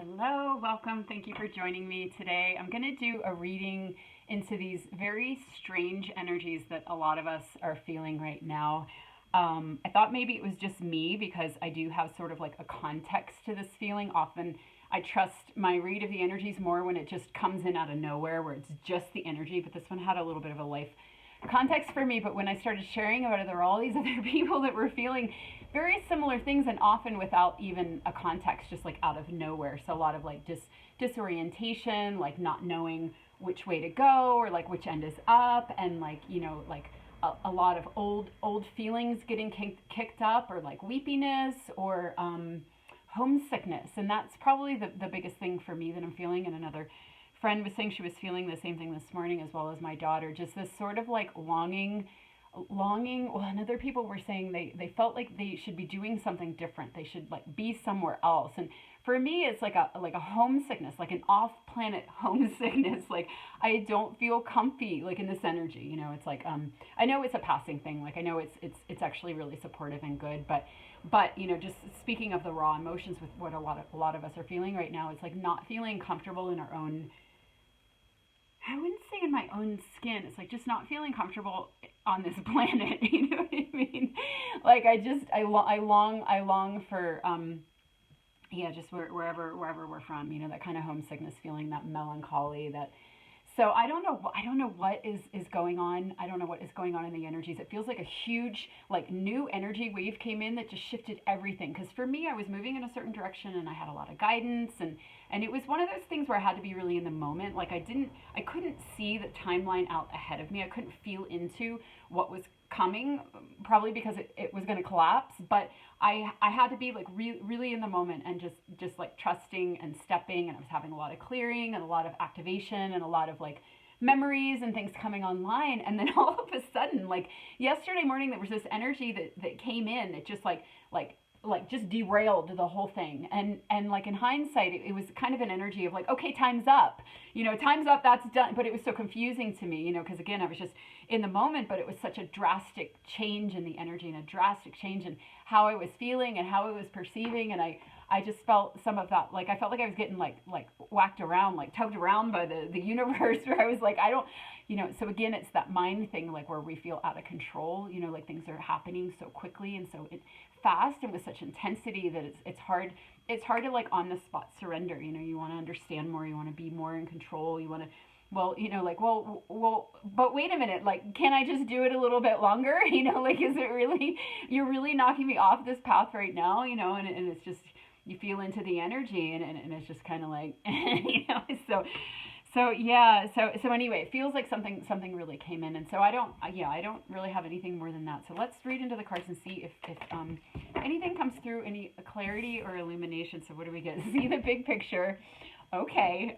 Hello, welcome. Thank you for joining me today. I'm going to do a reading into these very strange energies that a lot of us are feeling right now. I thought maybe it was just me because I do have sort of like a context to this feeling. Often I trust my read of the energies more when it just comes in out of nowhere, where it's just the energy, but this one had a little bit of a life context for me. But when I started sharing about it, there were all these other people that were feeling very similar things, and often without even a context, just like out of nowhere. So a lot of like disorientation, like not knowing which way to go or like which end is up, and like like a lot of old feelings getting kicked up, or like weepiness, or homesickness. And that's probably the biggest thing for me that I'm feeling. And another friend was saying she was feeling the same thing this morning, as well as my daughter, just this sort of like longing. Well, and other people were saying they felt like they should be doing something different, they should like be somewhere else. And for me, it's like a homesickness, like an off-planet homesickness. Like I don't feel comfy like in this energy. It's like I know it's a passing thing, like I know it's actually really supportive and good, but just speaking of the raw emotions with what a lot of us are feeling right now, it's like not feeling comfortable in our own, I wouldn't say in my own skin. It's like just not feeling comfortable on this planet. You know what I mean? Like I long for yeah, just wherever we're from. That kind of homesickness feeling, that melancholy, that. So I don't know what is going on. I don't know what is going on in the energies. It feels like a huge like new energy wave came in that just shifted everything. Because for me, I was moving in a certain direction and I had a lot of guidance, and it was one of those things where I had to be really in the moment. Like I couldn't see the timeline out ahead of me. I couldn't feel into what was coming, probably because it was going to collapse. But I had to be like really in the moment, and just like trusting and stepping. And I was having a lot of clearing and a lot of activation and a lot of like memories and things coming online. And then all of a sudden, like yesterday morning, there was this energy that came in that just like just derailed the whole thing. And like in hindsight, it was kind of an energy of like, okay, time's up, time's up, that's done. But it was so confusing to me, because again, I was just in the moment. But it was such a drastic change in the energy, and a drastic change in how I was feeling and how I was perceiving. And I just felt some of that, like I felt like I was getting like whacked around, like tugged around by the universe, where I was like, I don't, so again, it's that mind thing, like where we feel out of control, like things are happening so quickly and so fast and with such intensity that it's hard to like on the spot surrender. You want to understand more, you want to be more in control, you want to, well, like, but wait a minute, like, can I just do it a little bit longer? Like, is it really, you're really knocking me off this path right now? And it's just, you feel into the energy, and it's just kind of like, so yeah, so anyway, it feels like something really came in. And so I don't really have anything more than that. So let's read into the cards and see if anything comes through, any clarity or illumination. So what do we get? See the big picture. Okay.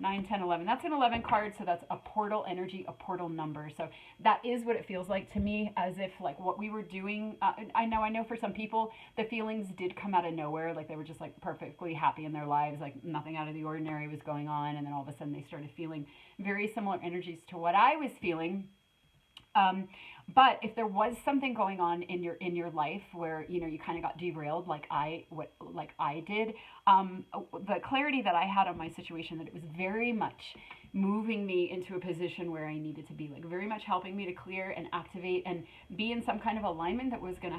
9, 10, 11. That's an 11 card, so that's a portal energy, a portal number. So that is what it feels like to me, as if like what we were doing. I know for some people, the feelings did come out of nowhere. Like they were just like perfectly happy in their lives, like nothing out of the ordinary was going on. And then all of a sudden they started feeling very similar energies to what I was feeling. Um, but if there was something going on in your life where you kind of got derailed, like I did, the clarity that I had on my situation, that it was very much moving me into a position where I needed to be, like very much helping me to clear and activate and be in some kind of alignment that was going to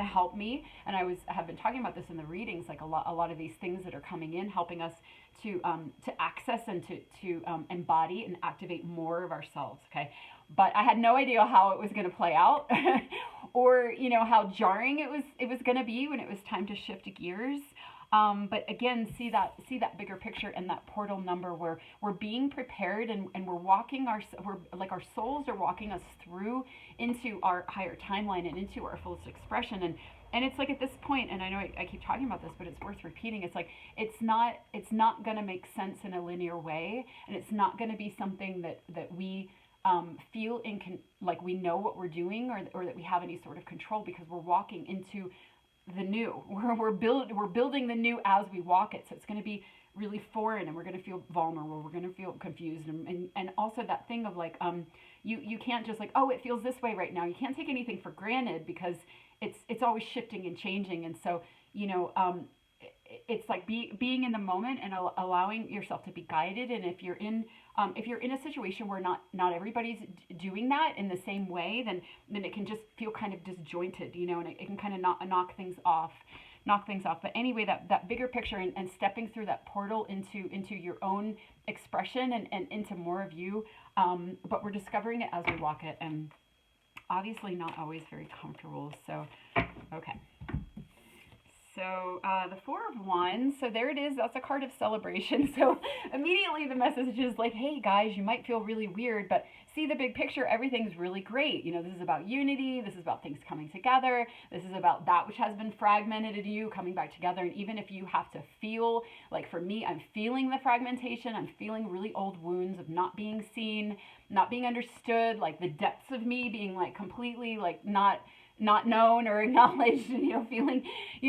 help me. And have been talking about this in the readings, like a lot of these things that are coming in, helping us to access and to embody and activate more of ourselves. Okay. But I had no idea how it was going to play out, or how jarring it was going to be when it was time to shift gears. But again, see that bigger picture and that portal number, where we're being prepared, and we're like our souls are walking us through into our higher timeline and into our fullest expression. And it's like at this point, and I know I keep talking about this, but it's worth repeating. It's like it's not going to make sense in a linear way, and it's not going to be something that we feel like we know what we're doing, or that we have any sort of control, because we're walking into the new. We're building the new as we walk it. So it's going to be really foreign, and we're going to feel vulnerable. We're going to feel confused, and also that thing of like you can't just like, oh, it feels this way right now. You can't take anything for granted, because it's always shifting and changing. And so it's like being in the moment and allowing yourself to be guided. And if you're in a situation where not everybody's doing that in the same way, then it can just feel kind of disjointed, and it can kind of knock things off. But anyway, that bigger picture, and stepping through that portal into your own expression, and into more of you. But we're discovering it as we walk it, and obviously not always very comfortable. So, okay. So the Four of Wands, so there it is. That's a card of celebration. So immediately the message is like, hey guys, you might feel really weird, but see the big picture. Everything's really great. This is about unity. This is about things coming together. This is about that which has been fragmented in you coming back together. And even if you have to feel, like for me, I'm feeling the fragmentation. I'm feeling really old wounds of not being seen, not being understood, like the depths of me being like completely like not known or acknowledged, feeling,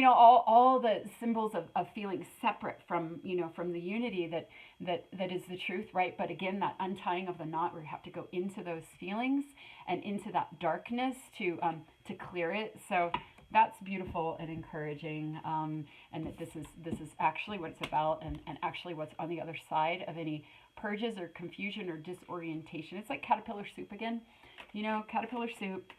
all the symbols of feeling separate from the unity that is the truth, right? But again, that untying of the knot where you have to go into those feelings and into that darkness to clear it. So that's beautiful and encouraging, and that this is actually what it's about, and actually what's on the other side of any purges or confusion or disorientation. It's like caterpillar soup again, caterpillar soup.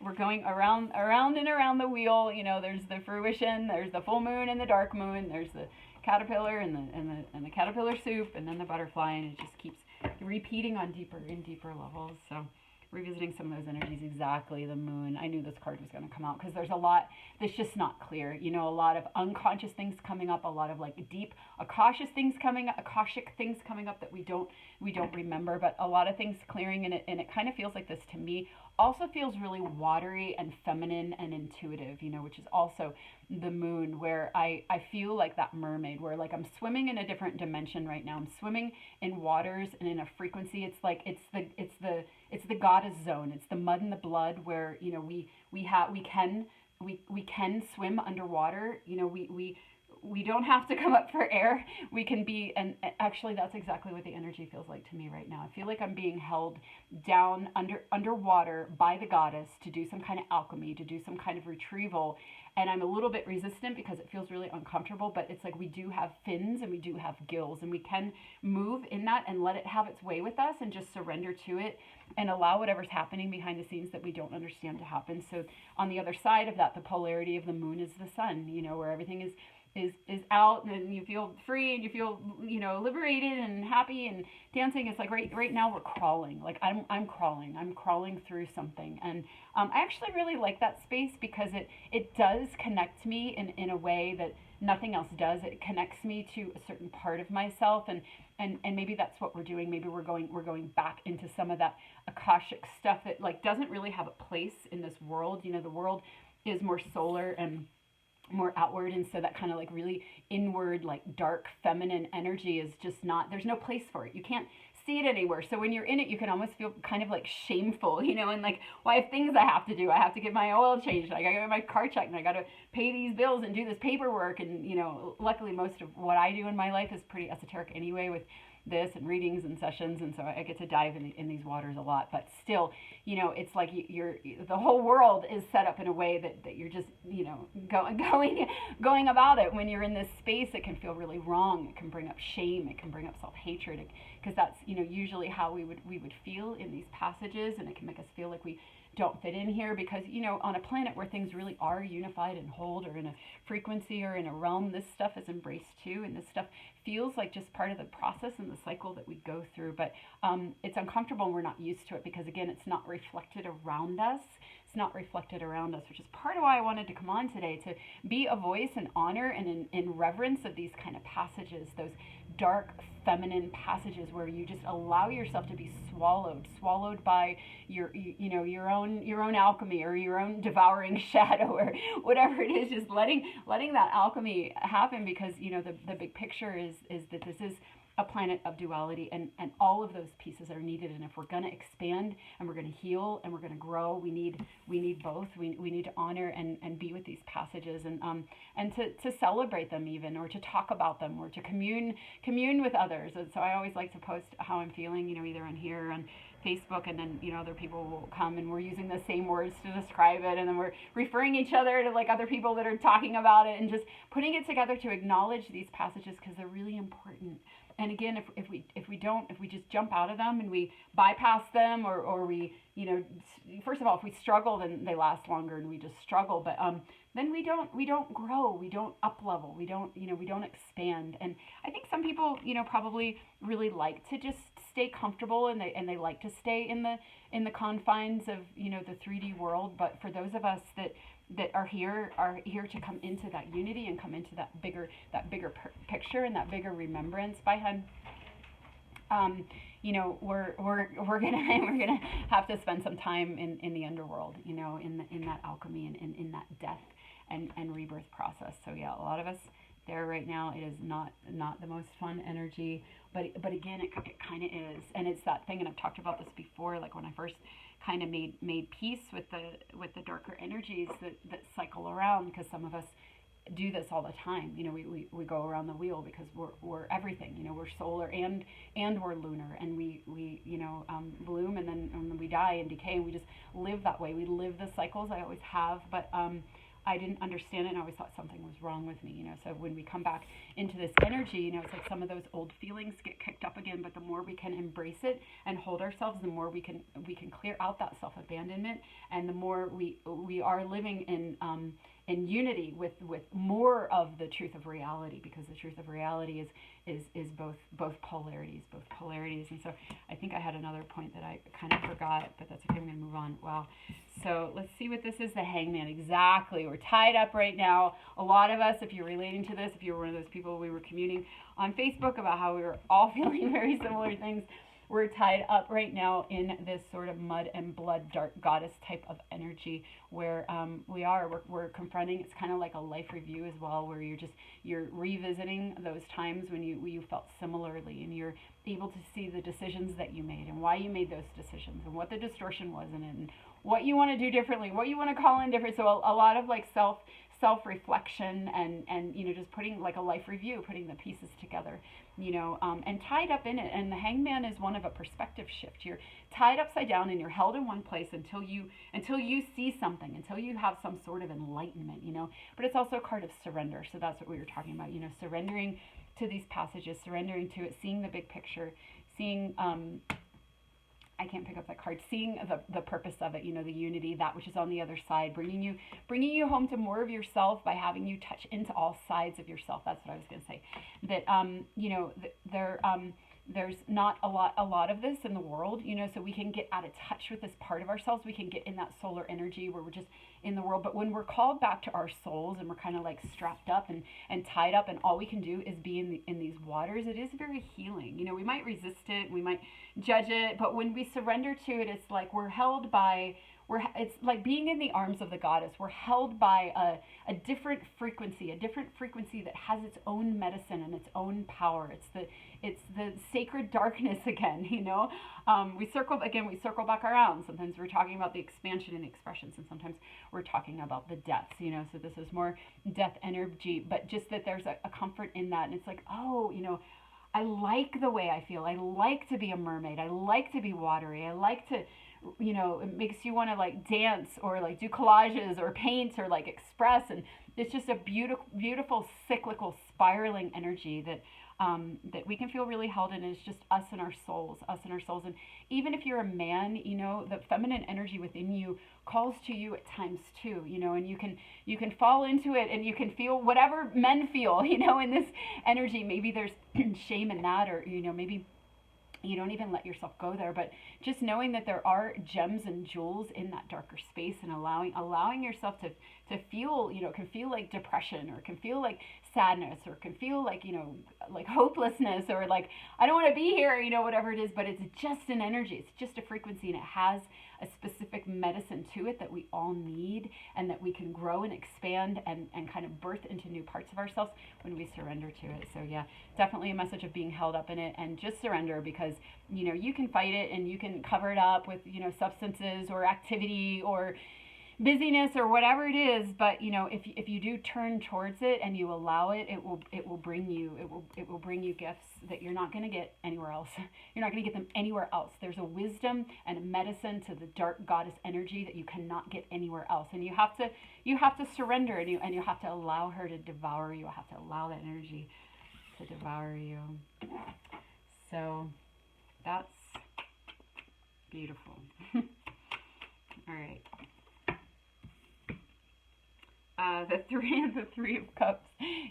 We're going around and around the wheel. There's the fruition, there's the full moon and the dark moon, there's the caterpillar and the caterpillar soup, and then the butterfly, and it just keeps repeating on deeper and deeper levels. So revisiting some of those energies, exactly the moon. I knew this card was going to come out because there's a lot that's just not clear. A lot of unconscious things coming up, a lot of like deep akashic things coming up that we don't remember, but a lot of things clearing, and it kind of feels like this to me. Also feels really watery and feminine and intuitive, which is also the moon, where I feel like that mermaid, where like I'm swimming in a different dimension right now. I'm swimming in waters and in a frequency. It's like it's the goddess zone. It's the mud and the blood, where we can swim underwater. We don't have to come up for air. We can be, and actually that's exactly what the energy feels like to me right now. I feel like I'm being held down underwater by the goddess to do some kind of alchemy, to do some kind of retrieval. And I'm a little bit resistant because it feels really uncomfortable, but it's like we do have fins and we do have gills, and we can move in that and let it have its way with us and just surrender to it and allow whatever's happening behind the scenes that we don't understand to happen. So on the other side of that, the polarity of the moon is the sun, where everything is out, and you feel free, and you feel liberated and happy and dancing. It's like right now we're crawling. Like I'm crawling through something, and I actually really like that space because it does connect me in a way that nothing else does. It connects me to a certain part of myself, and maybe that's what we're doing. Maybe we're going back into some of that akashic stuff that like doesn't really have a place in this world. The world is more solar and more outward, and so that kind of like really inward, like dark feminine energy is just not, there's no place for it. You can't see it anywhere. So when you're in it, you can almost feel kind of like shameful, and like, well, I have things I have to do. I have to get my oil changed, I gotta get my car checked, and I gotta pay these bills and do this paperwork. And luckily most of what I do in my life is pretty esoteric anyway, with this and readings and sessions, and so I get to dive in these waters a lot. But still, it's like you're the whole world is set up in a way that you're just going about it. When you're in this space, it can feel really wrong. It can bring up shame. It can bring up self-hatred, because that's usually how we would feel in these passages, and it can make us feel like we don't fit in here, because on a planet where things really are unified and whole, or in a frequency or in a realm, this stuff is embraced too, and this stuff feels like just part of the process and the cycle that we go through. But it's uncomfortable, and we're not used to it, because again, it's not reflected around us. Which is part of why I wanted to come on today, to be a voice and honor and in reverence of these kind of passages, those dark feminine passages where you just allow yourself to be swallowed by your own alchemy, or your own devouring shadow, or whatever it is. Just letting that alchemy happen, because the big picture is that this is a planet of duality, and all of those pieces are needed. And if we're going to expand, and we're going to heal, and we're going to grow, we need both. We need to honor and be with these passages, and to celebrate them even, or to talk about them, or to commune with others. And so I always like to post how I'm feeling, either on here, on Facebook, and then other people will come and we're using the same words to describe it, and then we're referring each other to like other people that are talking about it, and just putting it together to acknowledge these passages because they're really important. And again, if we just jump out of them and we bypass them, or we, first of all, if we struggle, then they last longer and we just struggle. But then we don't grow, we don't up level, we don't expand. And I think some people, probably really like to just stay comfortable, and they like to stay in the confines of the 3D world. But for those of us that are here to come into that unity and come into that bigger picture and that bigger remembrance by Hen, we're gonna have to spend some time in the underworld, in that alchemy and in that death and rebirth process. So yeah, a lot of us there right now. It is not the most fun energy, but again, it kind of is, and it's that thing. And I've talked about this before, like when I first kind of made peace with the darker energies that cycle around, because some of us do this all the time. We go around the wheel because we're everything. We're solar and we're lunar, and we bloom, and then we die and decay, and we just live that way. We live the cycles. I always have, but I didn't understand it, and I always thought something was wrong with me. So when we come back into this energy, it's like some of those old feelings get kicked up again. But the more we can embrace it and hold ourselves, the more we can clear out that self-abandonment, and the more we are living in unity with more of the truth of reality, because the truth of reality is both polarities. And so I think I had another point that I kind of forgot, but that's okay. I'm going to move on. Wow. So let's see what this is. The Hangman. Exactly. We're tied up right now. A lot of us, if you're relating to this, if you're one of those people, we were communing on Facebook about how we were all feeling very similar things. We're tied up right now in this sort of mud and blood dark goddess type of energy, where we're confronting. It's kind of like a life review as well, where you're revisiting those times when you felt similarly, and you're able to see the decisions that you made and why you made those decisions, and what the distortion was in it, and what you want to do differently, what you want to call in different. So a lot of like self-reflection and just putting like a life review, putting the pieces together, and tied up in it. And the Hangman is one of a perspective shift. You're tied upside down and you're held in one place until you see something, until you have some sort of enlightenment, but it's also a card of surrender. So that's what we were talking about, surrendering to these passages, surrendering to it, seeing the big picture, seeing I can't pick up that card. Seeing the purpose of it, the unity, that which is on the other side, bringing you home to more of yourself by having you touch into all sides of yourself. That's what I was going to say. That there's not a lot of this in the world, so we can get out of touch with this part of ourselves. We can get in that solar energy where we're just in the world. But when we're called back to our souls and we're kind of like strapped up and tied up, and all we can do is be in these waters, it is very healing. We might resist it, we might judge it, but when we surrender to it, it's like it's like being in the arms of the goddess. We're held by a different frequency that has its own medicine and its own power. It's the sacred darkness again, we circle back around. Sometimes we're talking about the expansion and the expressions, and sometimes we're talking about the deaths, so this is more death energy, but just that there's a comfort in that. And it's like, I like the way I feel. I like to be a mermaid. I like to be watery. I like to, it makes you want to like dance or like do collages or paint or like express. And it's just a beautiful cyclical spiraling energy that we can feel really held in. It's just us and our souls. And even if you're a man, the feminine energy within you calls to you at times too, and you can fall into it, and you can feel whatever men feel, in this energy. Maybe there's shame in that, or, maybe you don't even let yourself go there, but just knowing that there are gems and jewels in that darker space, and allowing yourself to feel, can feel like depression, or can feel like sadness, or can feel like, like hopelessness, or like, I don't want to be here, whatever it is, but it's just an energy. It's just a frequency, and it has a specific medicine to it that we all need, and that we can grow and expand and kind of birth into new parts of ourselves when we surrender to it. So yeah, definitely a message of being held up in it, and just surrender, because you can fight it and you can cover it up with substances or activity or busyness or whatever it is. But if you do turn towards it and you allow it, it will bring you it will bring you gifts that you're not going to get anywhere else. You're not going to get them anywhere else. There's a wisdom and a medicine to the dark goddess energy that you cannot get anywhere else, and you have to surrender, and you have to allow her to devour you. You have to allow that energy to devour you. So that's beautiful. All right. The three of cups.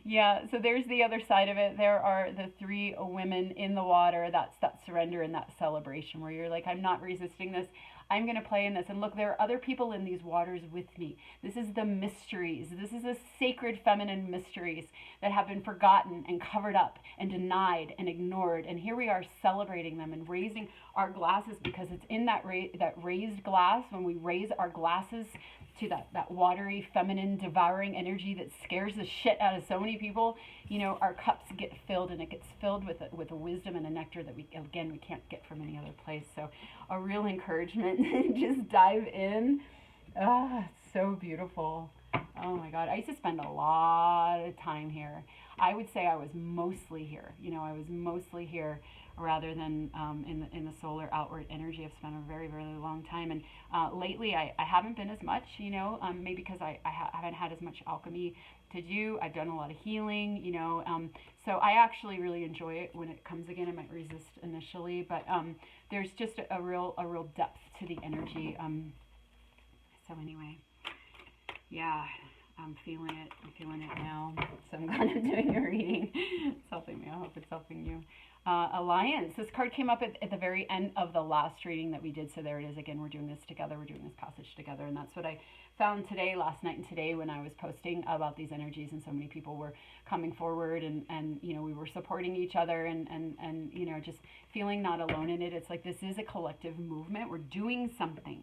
Yeah, so there's the other side of it. There are the three women in the water. That's that surrender and that celebration where you're like, I'm not resisting this. I'm going to play in this. And look, there are other people in these waters with me. This is the mysteries. This is the sacred feminine mysteries that have been forgotten and covered up and denied and ignored. And here we are celebrating them and raising our glasses, because it's in that raised glass, when we raise our glasses to that watery, feminine, devouring energy that scares the shit out of so many people, our cups get filled, and it gets filled with a wisdom and a nectar that we can't get from any other place. So a real encouragement, just dive in. It's so beautiful. Oh my God. I used to spend a lot of time here. I would say I was mostly here. I was mostly here rather than in the solar outward energy. I've spent a very, very long time. And lately I haven't been as much, maybe because I haven't had as much alchemy to do. I've done a lot of healing, so I actually really enjoy it when it comes again. I might resist initially, but there's just a real depth to the energy. So anyway, yeah. I'm feeling it now. So I'm kind of doing a reading. It's helping me. I hope it's helping you. Alliance. This card came up at the very end of the last reading that we did. So there it is again. We're doing this together. We're doing this passage together. And that's what I found today, last night and today, when I was posting about these energies, and so many people were coming forward, and we were supporting each other, and just feeling not alone in it. It's like this is a collective movement. We're doing something.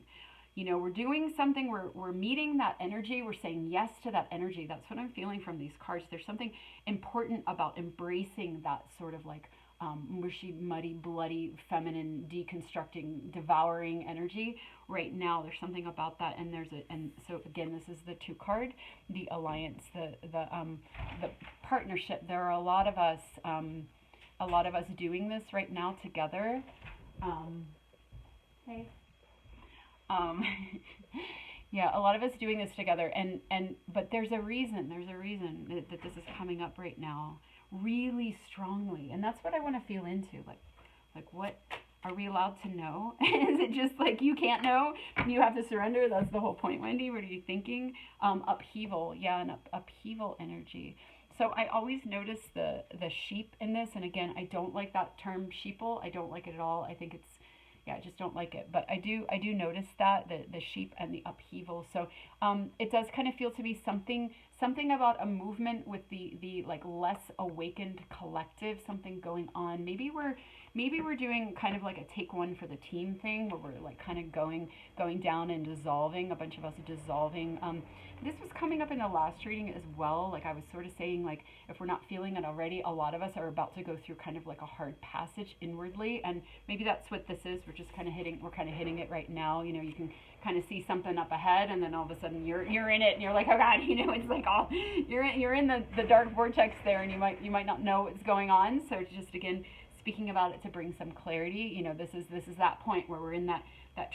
We're doing something, we're meeting that energy, we're saying yes to that energy. That's what I'm feeling from these cards. There's something important about embracing that sort of like mushy, muddy, bloody, feminine, deconstructing, devouring energy right now. There's something about that, and so again, this is the 2 card, the alliance, the partnership. There are a lot of us doing this right now together. Hey. Yeah, a lot of us doing this together, but there's a reason that this is coming up right now really strongly, and that's what I want to feel into. Like what are we allowed to know? Is it just like you can't know, you have to surrender? That's the whole point, Wendy. What are you thinking? Upheaval. Yeah, an upheaval energy. So I always notice the sheep in this, and again, I don't like that term sheeple. I don't like it at all. I think it's, I just don't like it. But I do notice that the sheep and the upheaval. So it does kind of feel to be something about a movement with the like less awakened collective, something going on. Maybe we're doing kind of like a take one for the team thing, where we're like kind of going down and dissolving, a bunch of us dissolving. This was coming up in the last reading as well. Like I was sort of saying, like if we're not feeling it already, a lot of us are about to go through kind of like a hard passage inwardly, and maybe that's what this is. We're kind of hitting it right now. You can kind of see something up ahead, and then all of a sudden you're in it, and you're like, oh God, it's like all you're in the dark vortex there, and you might not know what's going on. So just again, speaking about it to bring some clarity. This is that point where we're in that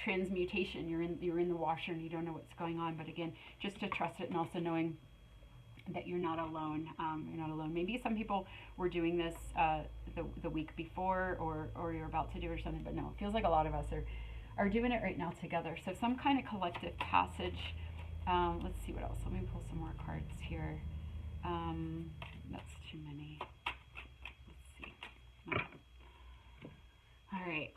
transmutation. You're in the washer and you don't know what's going on, but again, just to trust it, and also knowing that you're not alone. You're not alone. Maybe some people were doing this the week before, or you're about to do it or something, but no, it feels like a lot of us are doing it right now together. So some kind of collective passage. Let's see what else. Let me pull some more cards here. That's too many. Let's see. All right,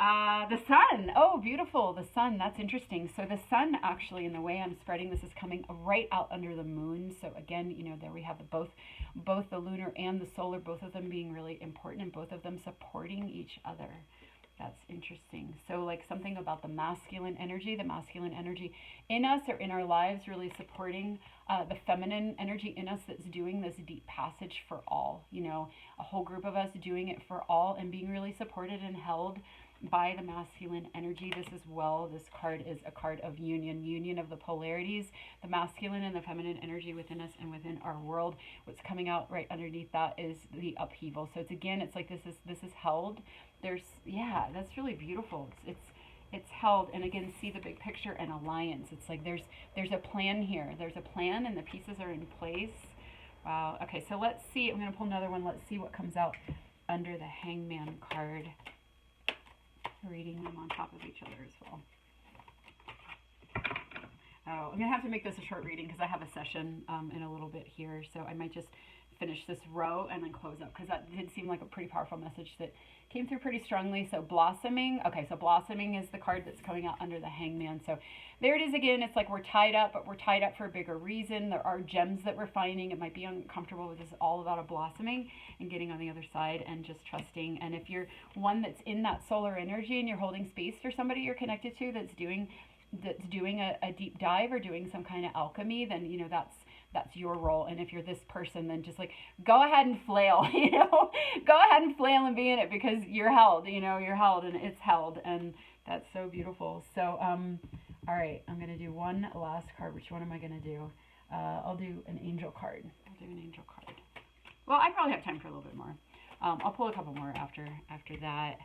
the sun. Oh, beautiful, the sun. That's interesting. So the sun, actually, in the way I'm spreading this, is coming right out under the moon. So again, there we have both the lunar and the solar, both of them being really important, and both of them supporting each other. That's interesting. So like something about the masculine energy in us or in our lives, really supporting the feminine energy in us that's doing this deep passage for all, a whole group of us doing it for all, and being really supported and held by the masculine energy. This as well, this card is a card of union of the polarities, the masculine and the feminine energy within us and within our world. What's coming out right underneath that is the upheaval. So it's again, it's like this is held. There's, yeah, that's really beautiful. It's held, and again, see the big picture and alliance. It's like there's a plan here. There's a plan, and the pieces are in place. Wow. Okay, so let's see. I'm going to pull another one. Let's see what comes out under the Hangman card. Reading them on top of each other as well. Oh, I'm going to have to make this a short reading because I have a session in a little bit here. So I might just finish this row and then close up because that did seem like a pretty powerful message that came through pretty strongly. So blossoming. Okay, so blossoming is the card that's coming out under the Hangman. So there it is again. It's like we're tied up, but we're tied up for a bigger reason. There are gems that we're finding. It might be uncomfortable, but this is all about a blossoming and getting on the other side and just trusting. And if you're one that's in that solar energy and you're holding space for somebody you're connected to that's doing a deep dive or doing some kind of alchemy, then you know that's your role. And if you're this person, then just like go ahead and flail, you know, go ahead and flail and be in it because you're held, you know, you're held and it's held, and that's so beautiful. So all right, I'm gonna do one last card. Which one am I gonna do? I'll do an angel card. Well, I probably have time for a little bit more. I'll pull a couple more after that.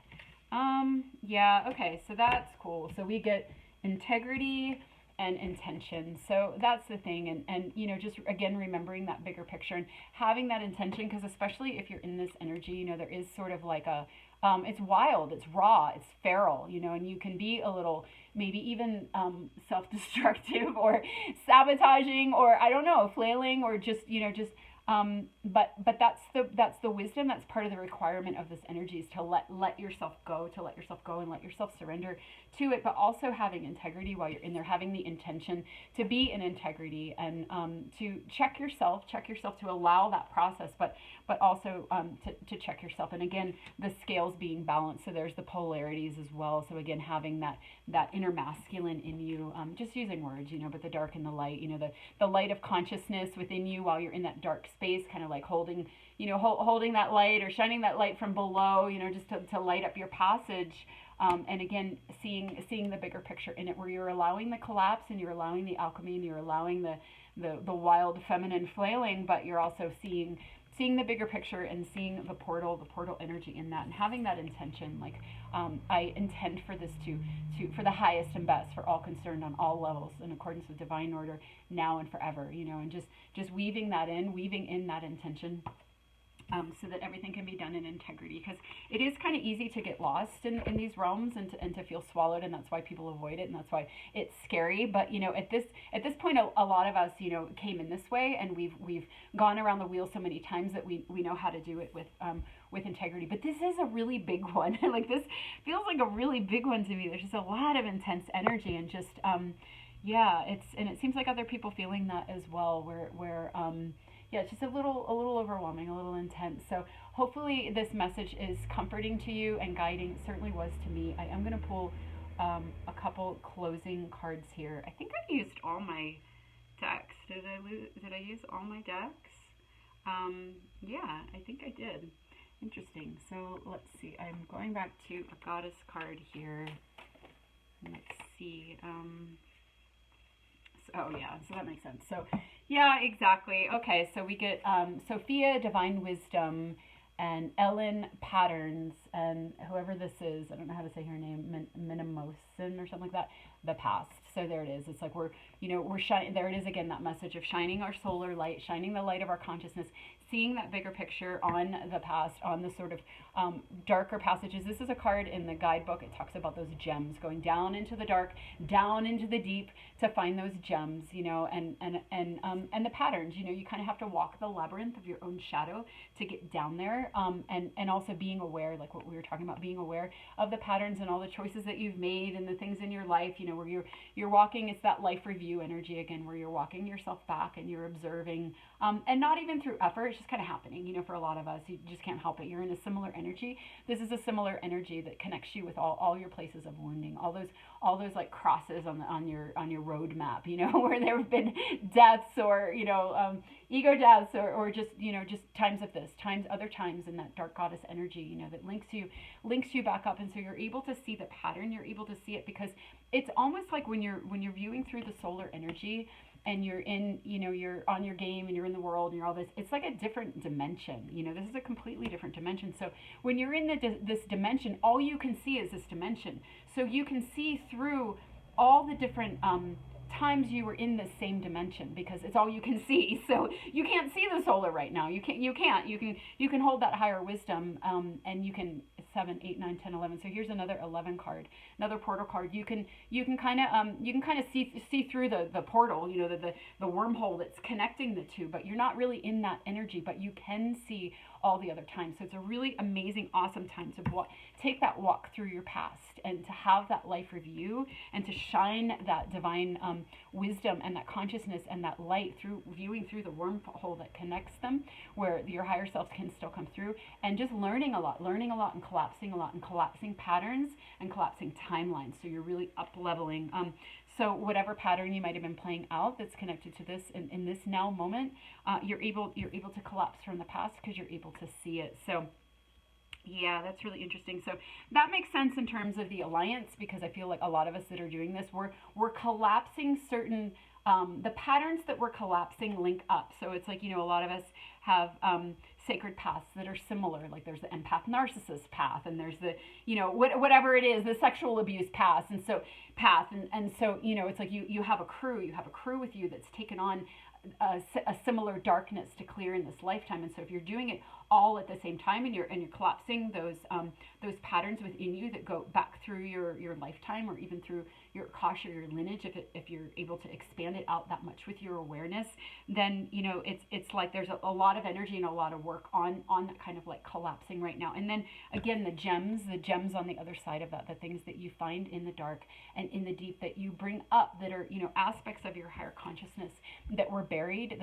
Yeah, okay, so that's cool. So we get integrity and intention. So that's the thing. And you know, just again, remembering that bigger picture and having that intention, because especially if you're in this energy, you know, there is sort of like a, it's wild, it's raw, it's feral, you know, and you can be a little, maybe even self-destructive or sabotaging or, I don't know, flailing or just, you know, just, but that's the wisdom. That's part of the requirement of this energy, is to let yourself go, and let yourself surrender to it, but also having integrity while you're in there, having the intention to be in integrity and to check yourself to allow that process, but also to check yourself. And again, the scales being balanced. So there's the polarities as well. So again, having that inner masculine in you, just using words, you know, but the dark and the light, you know, the light of consciousness within you while you're in that dark space, kind of like holding, you know, holding that light or shining that light from below, you know, just to light up your passage. And again, seeing the bigger picture in it, where you're allowing the collapse and you're allowing the alchemy and you're allowing the wild feminine flailing, but you're also seeing the bigger picture and seeing the portal energy in that, and having that intention, like I intend for this to for the highest and best for all concerned on all levels in accordance with divine order now and forever, you know, and just weaving in that intention. So that everything can be done in integrity, because it is kind of easy to get lost in these realms and to feel swallowed, and that's why people avoid it, and that's why it's scary. But you know, at this point, a lot of us, you know, came in this way, and we've gone around the wheel so many times that we know how to do it with integrity. But this is a really big one. Like, this feels like a really big one to me. There's just a lot of intense energy, and just yeah, it seems like other people feeling that as well, where yeah, it's just a little overwhelming, a little intense. So hopefully this message is comforting to you and guiding. It certainly was to me. I am going to pull a couple closing cards here. I think I used all my decks. Did I use all my decks? Yeah, I think I did. Interesting. So let's see. I'm going back to a goddess card here. Let's see. Oh yeah, so that makes sense. So yeah, exactly. Okay, so we get Sophia, Divine Wisdom, and Ellen Patterns, and whoever this is, I don't know how to say her name, Minimosin or something like that, the past. So there it is. It's like we're shining. There it is again, that message of shining our solar light, shining the light of our consciousness, seeing that bigger picture on the past, on the sort of darker passages. This is a card in the guidebook. It talks about those gems, going down into the dark, down into the deep to find those gems, you know, and the patterns. You know, you kind of have to walk the labyrinth of your own shadow to get down there, and also being aware, like what we were talking about, being aware of the patterns and all the choices that you've made and the things in your life, you know, where you're walking. It's that life review energy again, where you're walking yourself back and you're observing, and not even through effort. It's it's just kind of happening, for a lot of us. You just can't help it. You're in a similar energy. This is a similar energy that connects you with all your places of wounding, all those like crosses on your roadmap, where there have been deaths or, ego deaths or just, just times of this, other times in that dark goddess energy, that links you back up. And so you're able to see the pattern. You're able to see it because it's almost like when you're viewing through the solar energy, and you're in, you're on your game and you're in the world and you're all this, it's like a different dimension. This is a completely different dimension. So when you're in this dimension, all you can see is this dimension. So you can see through all the different times you were in the same dimension, because it's all you can see. So you can't see the solar right now. You can hold that higher wisdom, and you can 7, 8, 9, 10, 11. So here's another 11 card, another portal card. You can kind of see through the portal, the wormhole that's connecting the two, but you're not really in that energy, but you can see all the other times. So it's a really amazing, awesome time to take that walk through your past and to have that life review and to shine that divine wisdom and that consciousness and that light through viewing through the wormhole that connects them, where your higher self can still come through, and just learning a lot and collapsing patterns and collapsing timelines. So you're really up leveling. So whatever pattern you might have been playing out that's connected to this in this now moment, you're able to collapse from the past because you're able to see it. So yeah, that's really interesting. So that makes sense in terms of the alliance, because I feel like a lot of us that are doing this, we're collapsing certain the patterns that we're collapsing link up. So it's like, a lot of us have sacred paths that are similar. Like there's the empath narcissist path, and there's the, whatever it is, the sexual abuse path. And so it's like you have a crew with you that's taken on a similar darkness to clear in this lifetime. And so if you're doing it all at the same time, and you're collapsing those patterns within you that go back through your lifetime, or even through your akasha or your lineage, if you're able to expand it out that much with your awareness, then it's like there's a lot of energy and a lot of work on that kind of like collapsing right now. And then again, the gems on the other side of that, the things that you find in the dark and in the deep that you bring up, that are aspects of your higher consciousness that were buried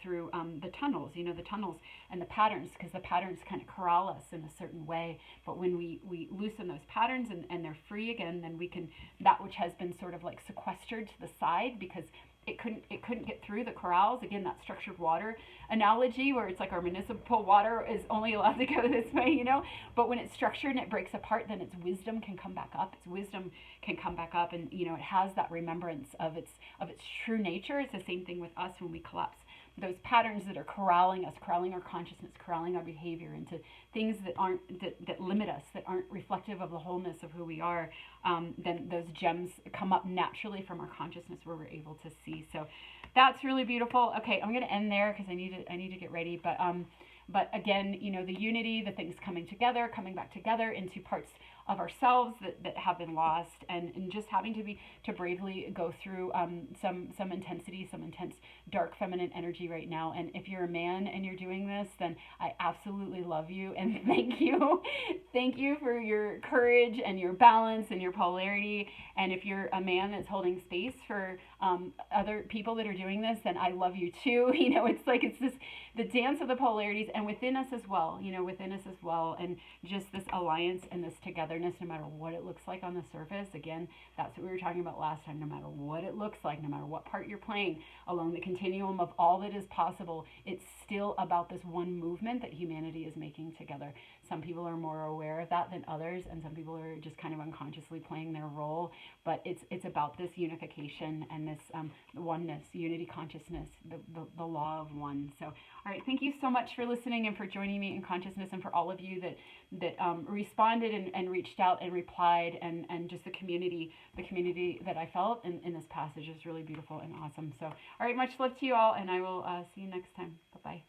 through the tunnels, the tunnels and the patterns, because the patterns kind of corral us in a certain way. But when we loosen those patterns and they're free again, then we can, that which has been sort of like sequestered to the side because it couldn't get through the corrals. Again, that structured water analogy, where it's like our municipal water is only allowed to go this way, but when it's structured and it breaks apart, then its wisdom can come back up. And it has that remembrance of its true nature. It's the same thing with us when we collapse those patterns that are corralling us, corralling our consciousness, corralling our behavior into things that limit us, that aren't reflective of the wholeness of who we are. Then those gems come up naturally from our consciousness, where we're able to see. So that's really beautiful. Okay, I'm going to end there because I need to get ready. But again, the unity, the things coming back together into parts of ourselves that have been lost, and just having to bravely go through some intensity, some intense dark feminine energy right now. And if you're a man and you're doing this, then I absolutely love you and thank you. Thank you for your courage and your balance and your polarity. And if you're a man that's holding space for other people that are doing this, then I love you too. It's this, the dance of the polarities, and within us as well, and just this alliance and this togetherness, no matter what it looks like on the surface. Again, that's what we were talking about last time. No matter what it looks like, no matter what part you're playing along the continuum of all that is possible, it's still about this one movement that humanity is making together. Some people are more aware of that than others, and some people are just kind of unconsciously playing their role. But it's about this unification and this oneness, unity consciousness, the law of one. So, all right, thank you so much for listening and for joining me in consciousness, and for all of you that responded and reached out and replied, and just the community that I felt in this passage is really beautiful and awesome. So, all right, much love to you all, and I will see you next time. Bye-bye.